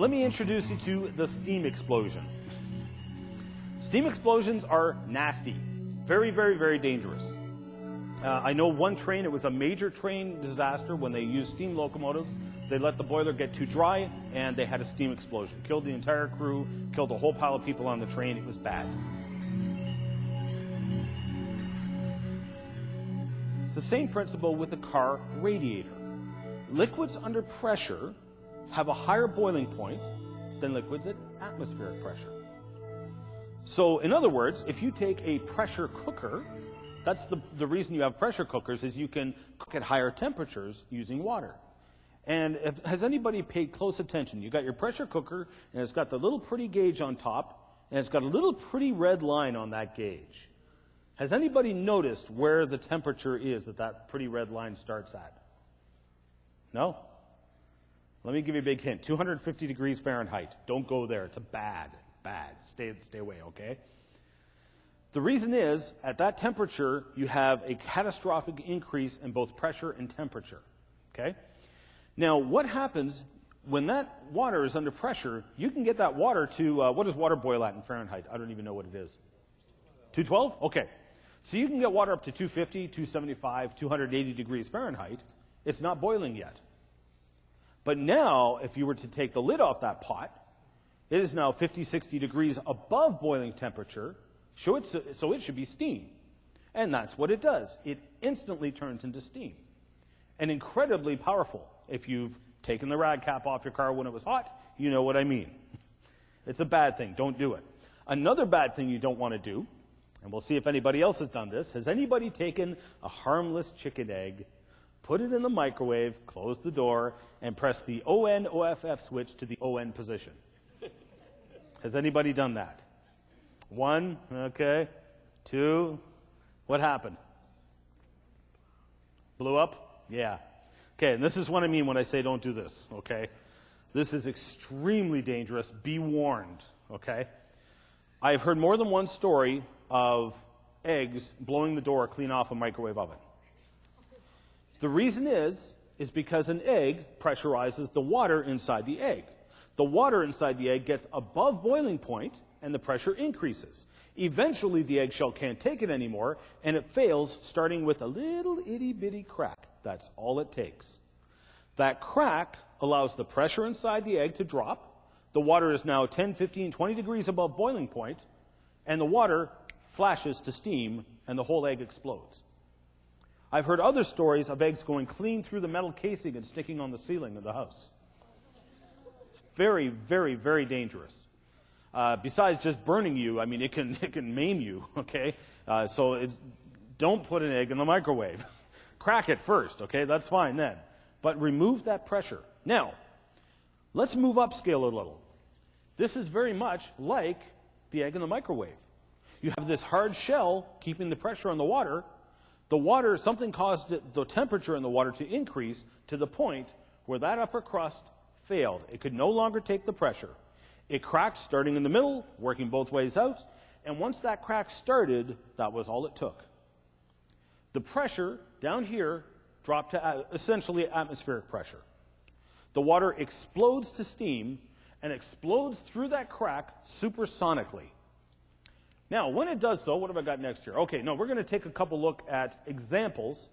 let me introduce you to the steam explosion. Steam explosions are nasty. Very, very, very dangerous. I know one train, it was a major train disaster when they used steam locomotives. They let the boiler get too dry, and they had a steam explosion. Killed the entire crew, killed a whole pile of people on the train. It was bad. It's the same principle with the car radiator. Liquids under pressure have a higher boiling point than liquids at atmospheric pressure. So, in other words, if you take a pressure cooker, that's the reason you have pressure cookers, is you can cook at higher temperatures using water. And has anybody paid close attention? You got your pressure cooker, and it's got the little pretty gauge on top, and it's got a little pretty red line on that gauge. Has anybody noticed where the temperature is that pretty red line starts at? No? Let me give you a big hint. 250 degrees Fahrenheit. Don't go there. It's a bad. Stay away, okay? The reason is, at that temperature, you have a catastrophic increase in both pressure and temperature, okay? Now, what happens when that water is under pressure? You can get that water to, what does water boil at in Fahrenheit? I don't even know what it is. 212? Okay. So you can get water up to 250, 275, 280 degrees Fahrenheit. It's not boiling yet. But now, if you were to take the lid off that pot, it is now 50, 60 degrees above boiling temperature, so it should be steam. And that's what it does. It instantly turns into steam. And incredibly powerful. If you've taken the rag cap off your car when it was hot, you know what I mean. It's a bad thing. Don't do it. Another bad thing you don't want to do, and we'll see if anybody else has done this, has anybody taken a harmless chicken egg, put it in the microwave, close the door, and press the ON/OFF switch to the ON position? Has anybody done that? 1, okay. 2, what happened? Blew up? Yeah. Okay, and this is what I mean when I say don't do this, okay? This is extremely dangerous. Be warned, okay? I've heard more than one story of eggs blowing the door clean off a microwave oven. The reason is because an egg pressurizes the water inside the egg. The water inside the egg gets above boiling point, and the pressure increases. Eventually, the eggshell can't take it anymore, and it fails, starting with a little itty-bitty crack. That's all it takes. That crack allows the pressure inside the egg to drop. The water is now 10, 15, 20 degrees above boiling point, and the water flashes to steam, and the whole egg explodes. I've heard other stories of eggs going clean through the metal casing and sticking on the ceiling of the house. It's very, very, very dangerous. Besides just burning you, I mean, it can maim you, okay? So don't put an egg in the microwave. Crack it first, okay? That's fine then. But remove that pressure. Now, let's move upscale a little. This is very much like the egg in the microwave. You have this hard shell keeping the pressure on the water. The water, something caused the temperature in the water to increase to the point where that upper crust failed. It could no longer take the pressure. It cracked starting in the middle, working both ways out, and once that crack started, that was all it took. The pressure down here dropped to essentially atmospheric pressure. The water explodes to steam and explodes through that crack supersonically. Now, when it does so, what have I got next here? Okay, no, we're going to take a couple look at examples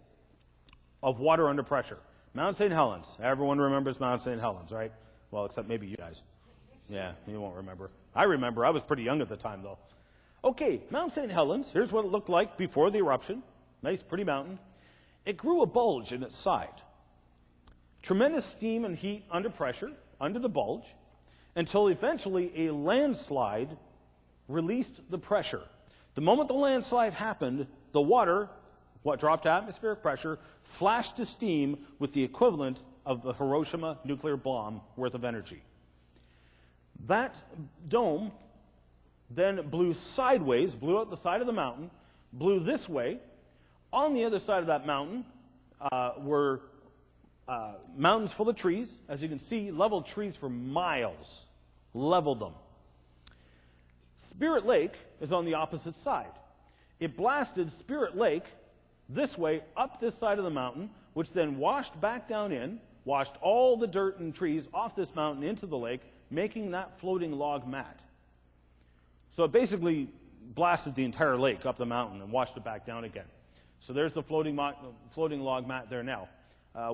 of water under pressure. Mount St. Helens. Everyone remembers Mount St. Helens, right? Well, except maybe you guys. Yeah, you won't remember. I remember. I was pretty young at the time, though. Okay, Mount St. Helens. Here's what it looked like before the eruption. Nice, pretty mountain. It grew a bulge in its side. Tremendous steam and heat under pressure, under the bulge, until eventually a landslide released the pressure. The moment the landslide happened, the water, what dropped to atmospheric pressure, flashed to steam with the equivalent of the Hiroshima nuclear bomb worth of energy. That dome then blew sideways, blew out the side of the mountain, blew this way. On the other side of that mountain were mountains full of trees. As you can see, leveled trees for miles. Leveled them. Spirit Lake is on the opposite side. It blasted Spirit Lake this way up this side of the mountain, which then washed back down in, washed all the dirt and trees off this mountain into the lake, making that floating log mat. So it basically blasted the entire lake up the mountain and washed it back down again. So there's the floating log mat there now.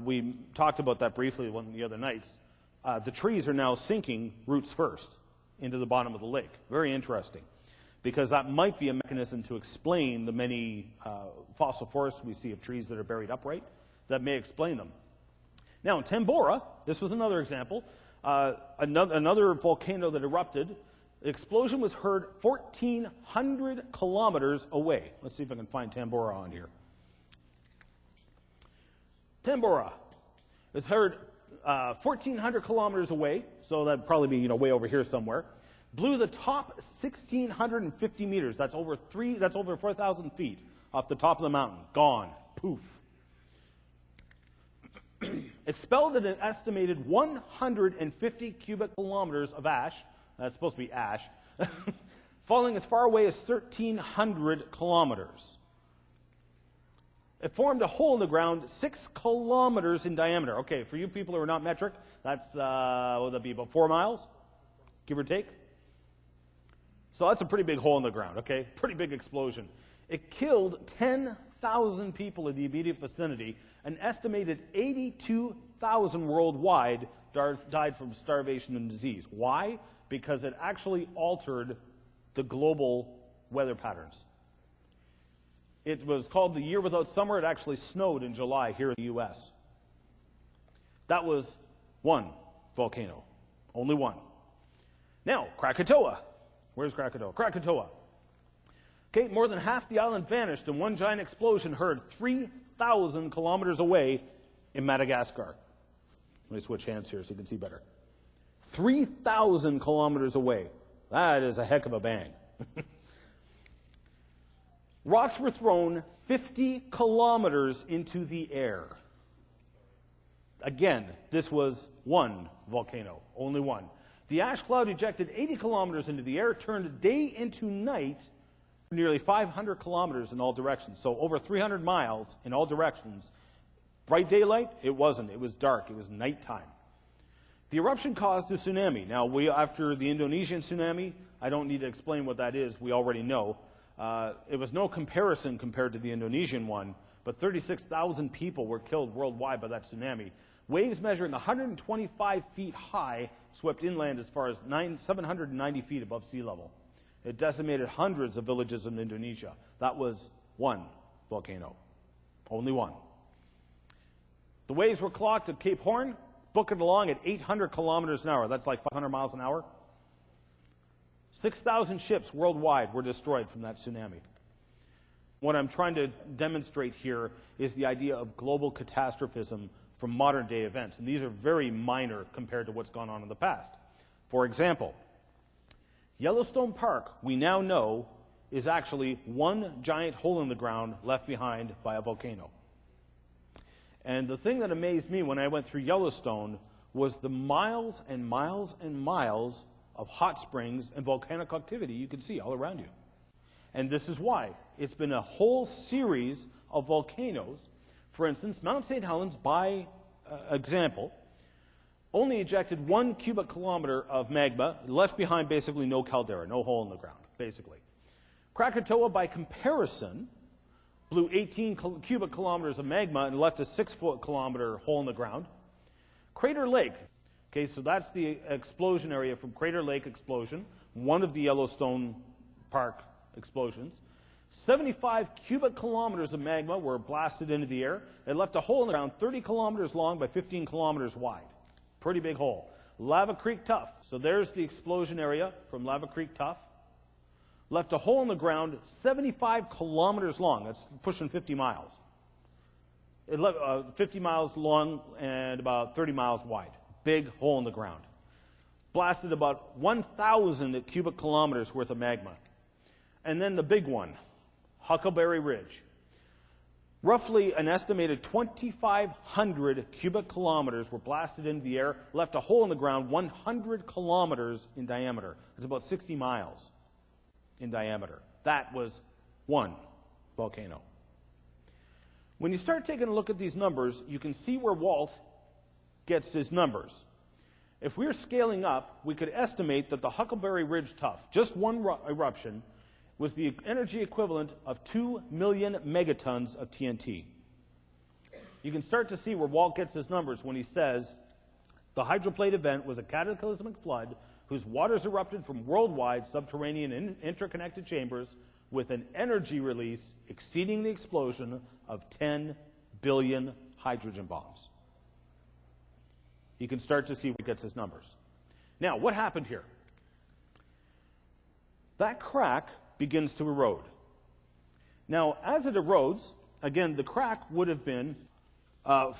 We talked about that briefly one of the other nights. The trees are now sinking roots first into the bottom of the lake. Very interesting, because that might be a mechanism to explain the many fossil forests we see of trees that are buried upright. That may explain them. Now, in Tambora, this was another example, another volcano that erupted. The explosion was heard 1,400 kilometers away. Let's see if I can find Tambora on here. Tambora is heard 1,400 kilometers away, so that'd probably be way over here somewhere. Blew the top 1,650 meters. That's over 4,000 feet off the top of the mountain. Gone. Poof. Expelled at an estimated 150 cubic kilometers of ash. That's supposed to be ash. Falling as far away as 1,300 kilometers. It formed a hole in the ground 6 kilometers in diameter. Okay, for you people who are not metric, that's, what would that be, about 4 miles, give or take? So that's a pretty big hole in the ground, okay? Pretty big explosion. It killed 10,000 people in the immediate vicinity. An estimated 82,000 worldwide died from starvation and disease. Why? Because it actually altered the global weather patterns. It was called the year without summer. It actually snowed in July here in the U.S. That was one volcano. Only one. Now, Krakatoa. Where's Krakatoa? Krakatoa. Okay, more than half the island vanished in one giant explosion heard 3,000 kilometers away in Madagascar. Let me switch hands here so you can see better. 3,000 kilometers away. That is a heck of a bang. Rocks were thrown 50 kilometers into the air. Again, this was one volcano, only one. The ash cloud ejected 80 kilometers into the air, turned day into night, nearly 500 kilometers in all directions. So over 300 miles in all directions. Bright daylight? It wasn't. It was dark. It was nighttime. The eruption caused a tsunami. Now, after the Indonesian tsunami, I don't need to explain what that is. We already know. It was no comparison compared to the Indonesian one, but 36,000 people were killed worldwide by that tsunami. Waves measuring 125 feet high swept inland as far as 790 feet above sea level. It decimated hundreds of villages in Indonesia. That was one volcano. Only one. The waves were clocked at Cape Horn, booking along at 800 kilometers an hour. That's like 500 miles an hour. 6,000 ships worldwide were destroyed from that tsunami. What I'm trying to demonstrate here is the idea of global catastrophism from modern day events. And these are very minor compared to what's gone on in the past. For example, Yellowstone Park, we now know, is actually one giant hole in the ground left behind by a volcano. And the thing that amazed me when I went through Yellowstone was the miles and miles and miles of hot springs and volcanic activity you can see all around you. And this is why. It's been a whole series of volcanoes. For instance, Mount St. Helens, by example, only ejected 1 cubic kilometer of magma, left behind basically no caldera, no hole in the ground, basically. Krakatoa, by comparison, blew 18 cubic kilometers of magma and left a 6-kilometer hole in the ground. Crater Lake. Okay, so that's the explosion area from Crater Lake explosion, one of the Yellowstone Park explosions. 75 cubic kilometers of magma were blasted into the air. It left a hole in the ground 30 kilometers long by 15 kilometers wide. Pretty big hole. Lava Creek Tuff. So there's the explosion area from Lava Creek Tuff. Left a hole in the ground 75 kilometers long. That's pushing 50 miles. It left 50 miles long and about 30 miles wide. Big hole in the ground. Blasted about 1,000 cubic kilometers worth of magma. And then the big one, Huckleberry Ridge. Roughly an estimated 2,500 cubic kilometers were blasted into the air, left a hole in the ground 100 kilometers in diameter. It's about 60 miles in diameter. That was one volcano. When you start taking a look at these numbers, you can see where Walt gets his numbers. If we're scaling up, we could estimate that the Huckleberry Ridge Tuff, just one eruption, was the energy equivalent of 2 million megatons of TNT. You can start to see where Walt gets his numbers when he says the hydroplate event was a cataclysmic flood whose waters erupted from worldwide subterranean and interconnected chambers with an energy release exceeding the explosion of 10 billion hydrogen bombs. You can start to see where he gets his numbers. Now, what happened here? That crack begins to erode. Now, as it erodes, again, the crack would have been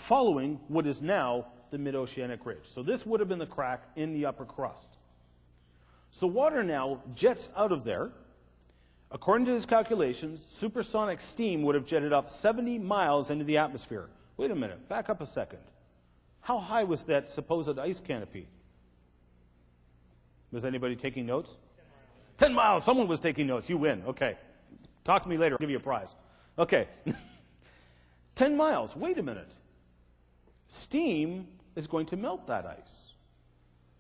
following what is now the mid-oceanic ridge. So this would have been the crack in the upper crust. So water now jets out of there. According to his calculations, supersonic steam would have jetted up 70 miles into the atmosphere. Wait a minute, back up a second. How high was that supposed ice canopy? Was anybody taking notes? 10 miles. Someone was taking notes. You win. Okay. Talk to me later. I'll give you a prize. Okay. 10 miles. Wait a minute. Steam is going to melt that ice.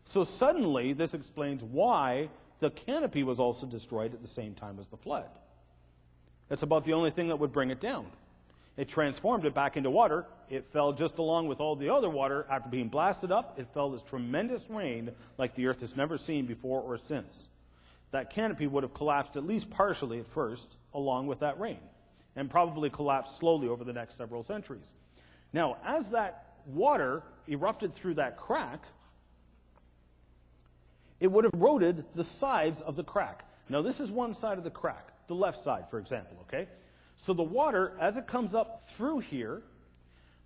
So suddenly, this explains why the canopy was also destroyed at the same time as the flood. That's about the only thing that would bring it down. It transformed it back into water. It fell just along with all the other water. After being blasted up, it fell this tremendous rain like the earth has never seen before or since. That canopy would have collapsed at least partially at first, along with that rain, and probably collapsed slowly over the next several centuries. Now, as that water erupted through that crack, it would have eroded the sides of the crack. Now, this is one side of the crack, the left side, for example, okay? So the water, as it comes up through here,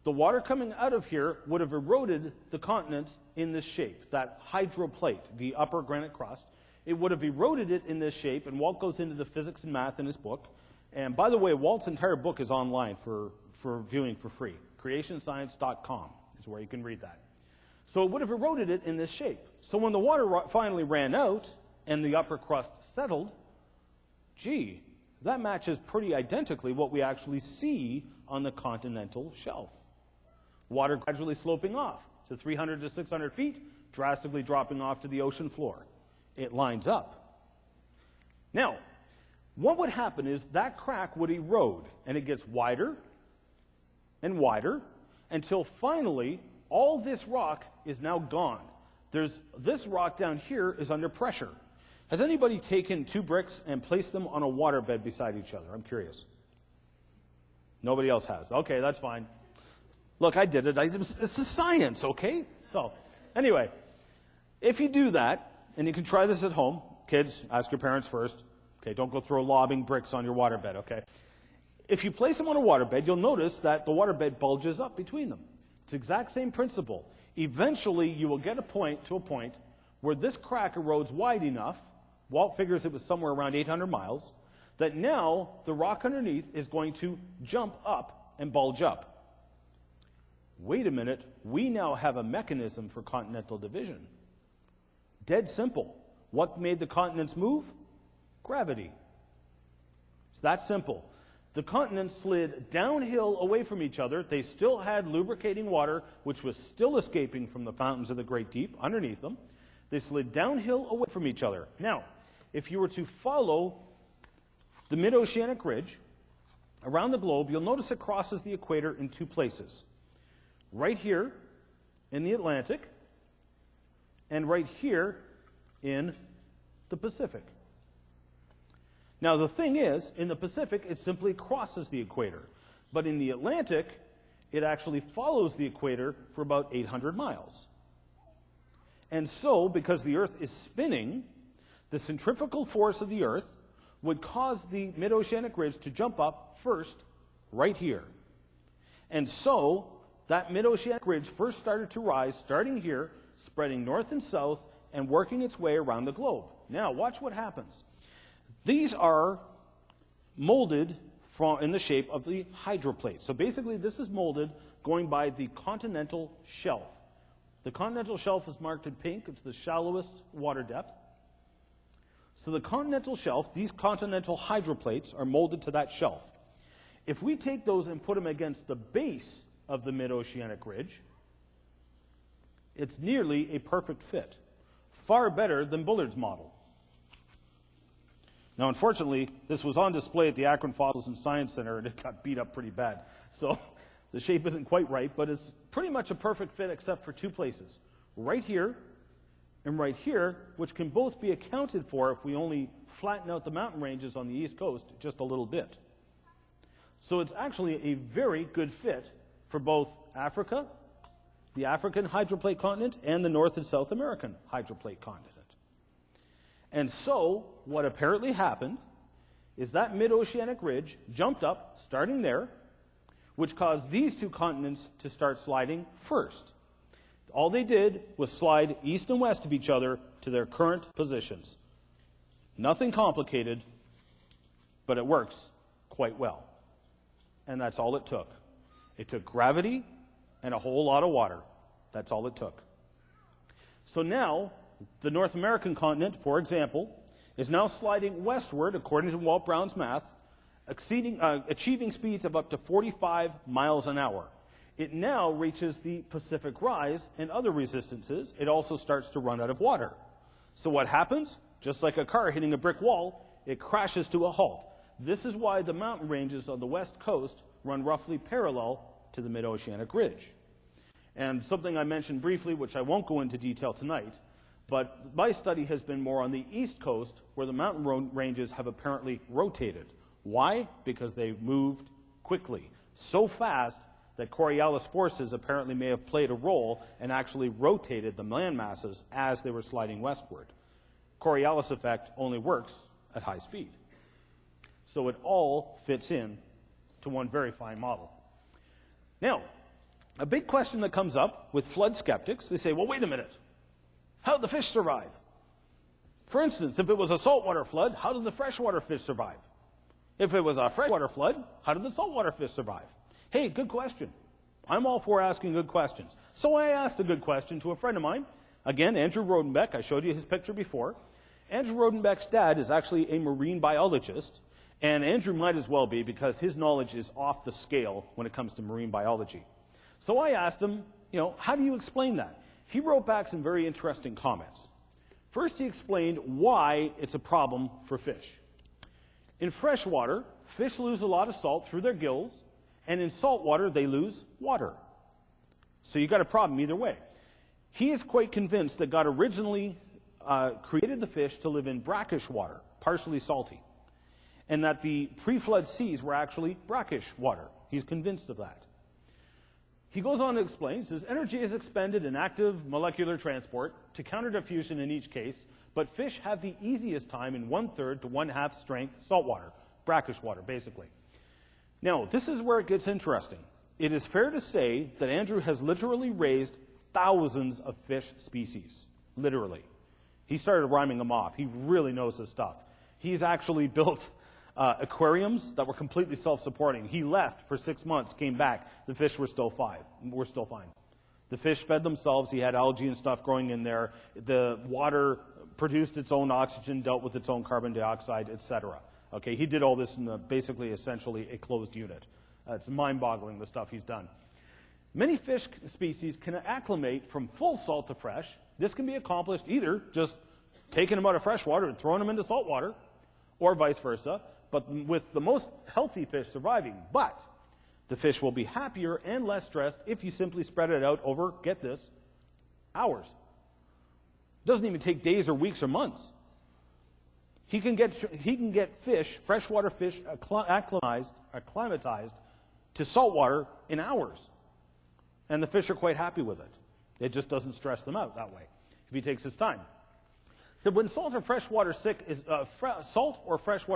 the water coming out of here would have eroded the continent in this shape, that hydroplate, the upper granite crust. It would have eroded it in this shape, and Walt goes into the physics and math in his book. And by the way, Walt's entire book is online for viewing for free. Creationscience.com is where you can read that. So it would have eroded it in this shape. So when the water finally ran out and the upper crust settled, gee, that matches pretty identically what we actually see on the continental shelf. Water gradually sloping off to 300 to 600 feet, drastically dropping off to the ocean floor. It lines up. Now, what would happen is that crack would erode, and it gets wider and wider until finally all this rock is now gone. This rock down here is under pressure. Has anybody taken two bricks and placed them on a waterbed beside each other? I'm curious. Nobody else has. Okay, that's fine. Look, I did it. It's a science, okay? So, anyway, if you do that, and you can try this at home, kids, ask your parents first. Okay, don't go throw lobbing bricks on your waterbed, okay? If you place them on a waterbed, you'll notice that the waterbed bulges up between them. It's the exact same principle. Eventually, you will get to a point where this crack erodes wide enough, Walt figures it was somewhere around 800 miles, that now the rock underneath is going to jump up and bulge up. Wait a minute, we now have a mechanism for continental division. Dead simple. What made the continents move? Gravity. It's that simple. The continents slid downhill away from each other. They still had lubricating water, which was still escaping from the fountains of the Great Deep underneath them. They slid downhill away from each other. Now, if you were to follow the mid-oceanic ridge around the globe, you'll notice it crosses the equator in two places. Right here in the Atlantic, and right here in the Pacific. Now, the thing is, in the Pacific, it simply crosses the equator. But in the Atlantic, it actually follows the equator for about 800 miles. And so, because the Earth is spinning, the centrifugal force of the Earth would cause the mid-oceanic ridge to jump up first right here. And so, that mid-oceanic ridge first started to rise, starting here, spreading north and south, and working its way around the globe. Now, watch what happens. These are molded in the shape of the hydroplate. So basically, this is molded going by the continental shelf. The continental shelf is marked in pink. It's the shallowest water depth. So the continental shelf, these continental hydroplates are molded to that shelf. If we take those and put them against the base of the mid-oceanic ridge, It's nearly a perfect fit, far better than Bullard's model. Now, unfortunately, this was on display at the Akron Fossils and Science Center, and it got beat up pretty bad. So the shape isn't quite right, but it's pretty much a perfect fit except for two places. Right here and right here, which can both be accounted for if we only flatten out the mountain ranges on the East Coast just a little bit. So it's actually a very good fit for both Africa, the African hydroplate continent, and the North and South American hydroplate continent. And so, what apparently happened is that mid-oceanic ridge jumped up, starting there, which caused these two continents to start sliding first. All they did was slide east and west of each other to their current positions. Nothing complicated, but it works quite well. And that's all it took. It took gravity and a whole lot of water. That's all it took. So now, the North American continent, for example, is now sliding westward, according to Walt Brown's math, achieving speeds of up to 45 miles an hour. It now reaches the Pacific Rise and other resistances. It also starts to run out of water. So what happens? Just like a car hitting a brick wall, it crashes to a halt. This is why the mountain ranges on the west coast run roughly parallel to the mid-oceanic ridge. And something I mentioned briefly, which I won't go into detail tonight, but my study has been more on the east coast, where the mountain ranges have apparently rotated. Why? Because they moved quickly, so fast that Coriolis forces apparently may have played a role and actually rotated the land masses as they were sliding westward. Coriolis effect only works at high speed. So it all fits in to one very fine model. Now, a big question that comes up with flood skeptics, they say, well, wait a minute. How did the fish survive? For instance, if it was a saltwater flood, how did the freshwater fish survive? If it was a freshwater flood, how did the saltwater fish survive? Hey, good question. I'm all for asking good questions. So I asked a good question to a friend of mine. Again, Andrew Rodenbeck. I showed you his picture before. Andrew Rodenbeck's dad is actually a marine biologist, and Andrew might as well be because his knowledge is off the scale when it comes to marine biology. So I asked him, how do you explain that? He wrote back some very interesting comments. First, he explained why it's a problem for fish. In freshwater, fish lose a lot of salt through their gills, and in saltwater, they lose water. So you got a problem either way. He is quite convinced that God originally created the fish to live in brackish water, partially salty, and that the pre-flood seas were actually brackish water. He's convinced of that. He goes on to explain, says, energy is expended in active molecular transport to counter diffusion in each case, but fish have the easiest time in 1/3 to 1/2 strength saltwater, brackish water, basically. Now, this is where it gets interesting. It is fair to say that Andrew has literally raised thousands of fish species, literally. He started rhyming them off. He really knows his stuff. He's actually built aquariums that were completely self-supporting. He left for 6 months, came back. The fish were still fine. The fish fed themselves. He had algae and stuff growing in there. The water produced its own oxygen, dealt with its own carbon dioxide, etc. Okay, he did all this in basically, essentially, a closed unit. It's mind-boggling, the stuff he's done. Many fish species can acclimate from full salt to fresh. This can be accomplished either just taking them out of fresh water and throwing them into salt water, or vice versa, but with the most healthy fish surviving. But the fish will be happier and less stressed if you simply spread it out over, get this, hours. It doesn't even take days or weeks or months. He can get fish, freshwater fish, acclimatized to saltwater in hours. And the fish are quite happy with it. It just doesn't stress them out that way if he takes his time. So when salt or freshwater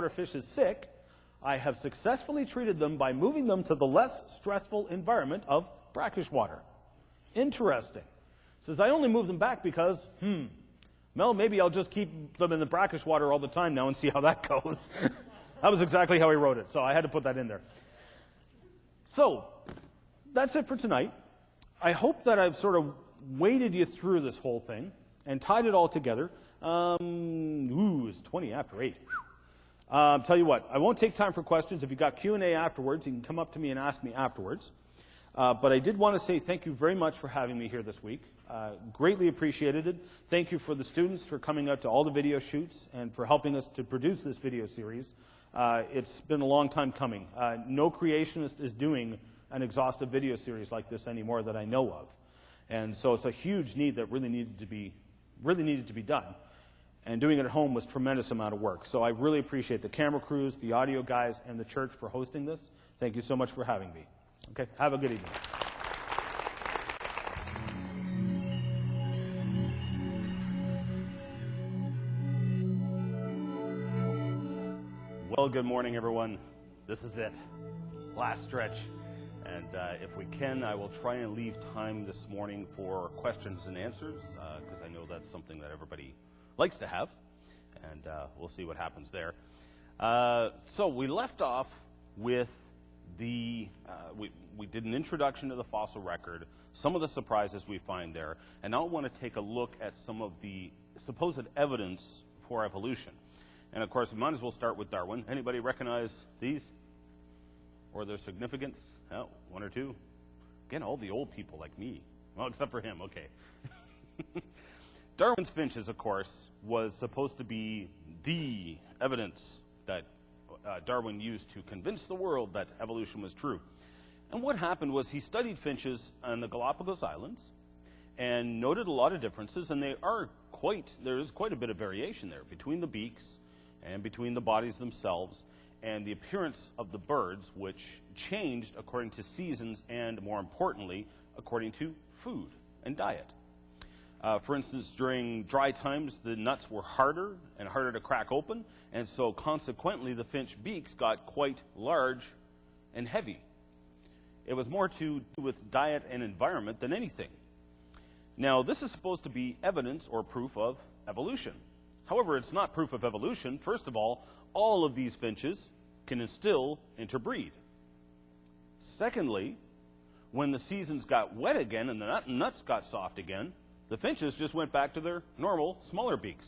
fish is sick, I have successfully treated them by moving them to the less stressful environment of brackish water. Interesting. Says I only move them back because, well, maybe I'll just keep them in the brackish water all the time now and see how that goes. That was exactly how he wrote it, so I had to put that in there. So that's it for tonight. I hope that I've sort of waded you through this whole thing and tied it all together. It's 20 after 8. Tell you what, I won't take time for questions. If you've got Q&A afterwards, you can come up to me and ask me afterwards. But I did want to say thank you very much for having me here this week. Greatly appreciated it. Thank you for the students for coming out to all the video shoots and for helping us to produce this video series. It's been a long time coming. No creationist is doing an exhaustive video series like this anymore that I know of. And so it's a huge need that really needed to be done. And doing it at home was a tremendous amount of work. So I really appreciate the camera crews, the audio guys, and the church for hosting this. Thank you so much for having me. Okay, have a good evening. Well, good morning, everyone. This is it. Last stretch. And if we can, I will try and leave time this morning for questions and answers, because I know that's something that everybody likes to have. And we'll see what happens there. So we left off with we did an introduction to the fossil record, some of the surprises we find there, and now I want to take a look at some of the supposed evidence for evolution. And of course, we might as well start with Darwin. Anybody recognize these or their significance? Oh, one or two. Again, all the old people like me. Well, except for him, okay. Darwin's finches, of course, was supposed to be the evidence that Darwin used to convince the world that evolution was true. And what happened was he studied finches on the Galapagos Islands and noted a lot of differences, and there is quite a bit of variation there between the beaks and between the bodies themselves and the appearance of the birds, which changed according to seasons and, more importantly, according to food and diet. For instance, during dry times, the nuts were harder and harder to crack open, and so consequently the finch beaks got quite large and heavy. It was more to do with diet and environment than anything. Now, this is supposed to be evidence or proof of evolution. However, it's not proof of evolution. First of all of these finches can still interbreed. Secondly, when the seasons got wet again and the nuts got soft again, the finches just went back to their normal, smaller beaks.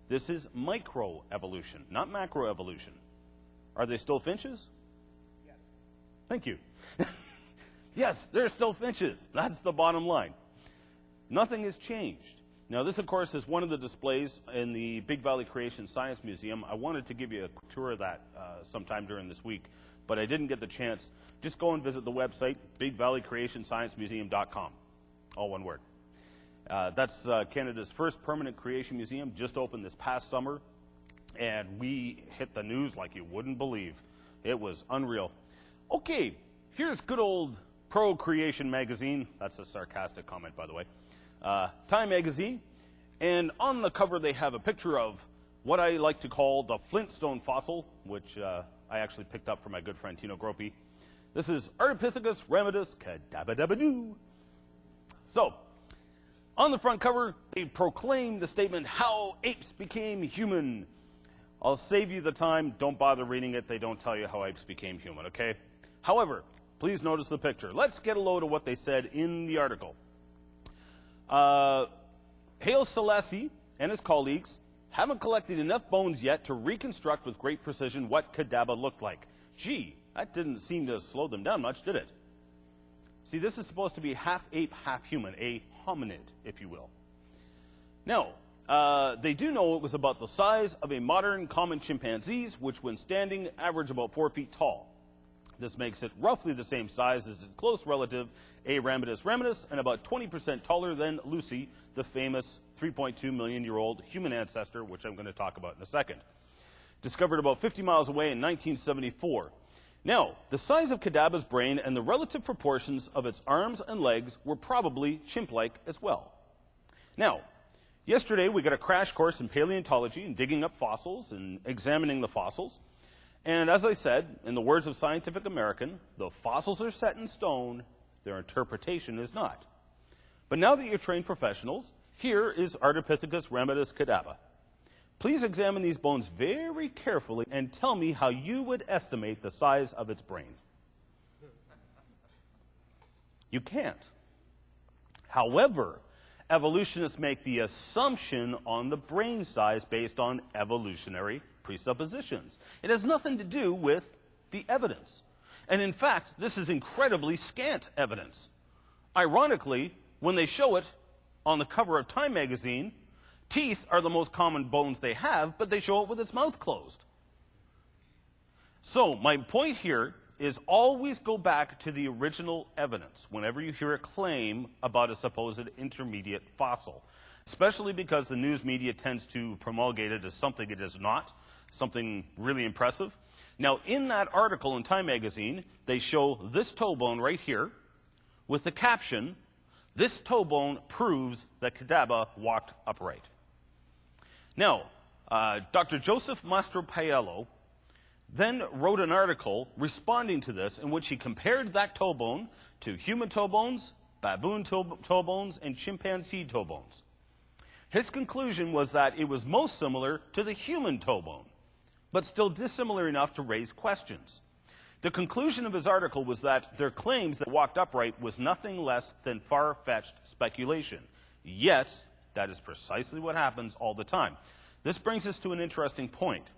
This is microevolution, not macroevolution. Are they still finches? Yes. Thank you. Yes, they're still finches. That's the bottom line. Nothing has changed. Now, this, of course, is one of the displays in the Big Valley Creation Science Museum. I wanted to give you a tour of that sometime during this week, but I didn't get the chance. Just go and visit the website, bigvalleycreationsciencemuseum.com. All one word. That's Canada's first permanent creation museum, just opened this past summer, and we hit the news like you wouldn't believe. It was unreal. Okay, here's good old Procreation magazine. That's a sarcastic comment, by the way. Time magazine, and on the cover they have a picture of what I like to call the Flintstone fossil, which I actually picked up from my good friend Tino Groppi. This is Ardipithecus ramidus cadabadabadoo. So, on the front cover, they proclaim the statement, "How apes became human." I'll save you the time. Don't bother reading it. They don't tell you how apes became human, okay? However, please notice the picture. Let's get a load of what they said in the article. Haile Selassie and his colleagues haven't collected enough bones yet to reconstruct with great precision what Kadaba looked like. Gee, that didn't seem to slow them down much, did it? See, this is supposed to be half ape, half human, a hominid, if you will. Now, they do know it was about the size of a modern common chimpanzees, which when standing average about 4 feet tall. This makes it roughly the same size as its close relative, A. ramidus ramidus, and about 20% taller than Lucy, the famous 3.2 million-year-old human ancestor, which I'm going to talk about in a second. Discovered about 50 miles away in 1974. Now, the size of Kadaba's brain and the relative proportions of its arms and legs were probably chimp-like as well. Now, yesterday we got a crash course in paleontology and digging up fossils and examining the fossils. And as I said, in the words of Scientific American, the fossils are set in stone, their interpretation is not. But now that you're trained professionals, here is Ardipithecus ramidus cadaba. Please examine these bones very carefully and tell me how you would estimate the size of its brain. You can't. However, evolutionists make the assumption on the brain size based on evolutionary presuppositions. It has nothing to do with the evidence. And in fact, this is incredibly scant evidence. Ironically, when they show it on the cover of Time magazine, teeth are the most common bones they have, but they show it with its mouth closed. So my point here is always go back to the original evidence whenever you hear a claim about a supposed intermediate fossil, especially because the news media tends to promulgate it as something it is not, something really impressive. Now, in that article in Time magazine, they show this toe bone right here with the caption, "This toe bone proves that Kadaba walked upright." Now, Dr. Joseph Mastropiello then wrote an article responding to this in which he compared that toe bone to human toe bones, baboon toe bones, and chimpanzee toe bones. His conclusion was that it was most similar to the human toe bone, but still dissimilar enough to raise questions. The conclusion of his article was that their claims that walked upright was nothing less than far-fetched speculation. Yet, that is precisely what happens all the time. This brings us to an interesting point.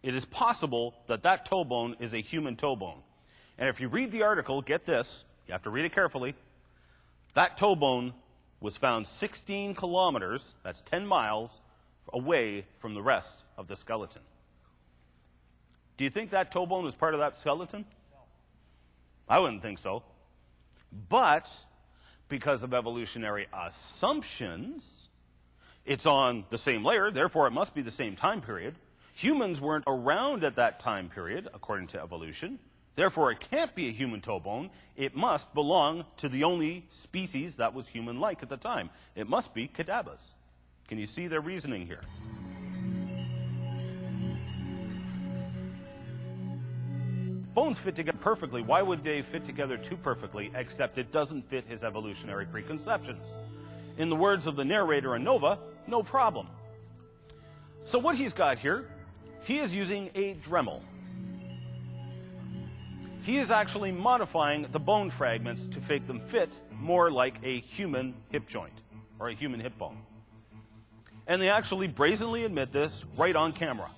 It is possible that that toe bone is a human toe bone. And if you read the article, get this, you have to read it carefully, that toe bone was found 16 kilometers, that's 10 miles, away from the rest of the skeleton. Do you think that toe bone was part of that skeleton? No. I wouldn't think so. But because of evolutionary assumptions, it's on the same layer, therefore it must be the same time period. Humans weren't around at that time period, according to evolution. Therefore, it can't be a human toe bone. It must belong to the only species that was human-like at the time. It must be Kadabas. Can you see their reasoning here? Bones fit together perfectly. Why would they fit together too perfectly, except it doesn't fit his evolutionary preconceptions? In the words of the narrator in Nova, no problem. So what he's got here, he is using a Dremel. He is actually modifying the bone fragments to make them fit more like a human hip joint, or a human hip bone. And they actually brazenly admit this right on camera.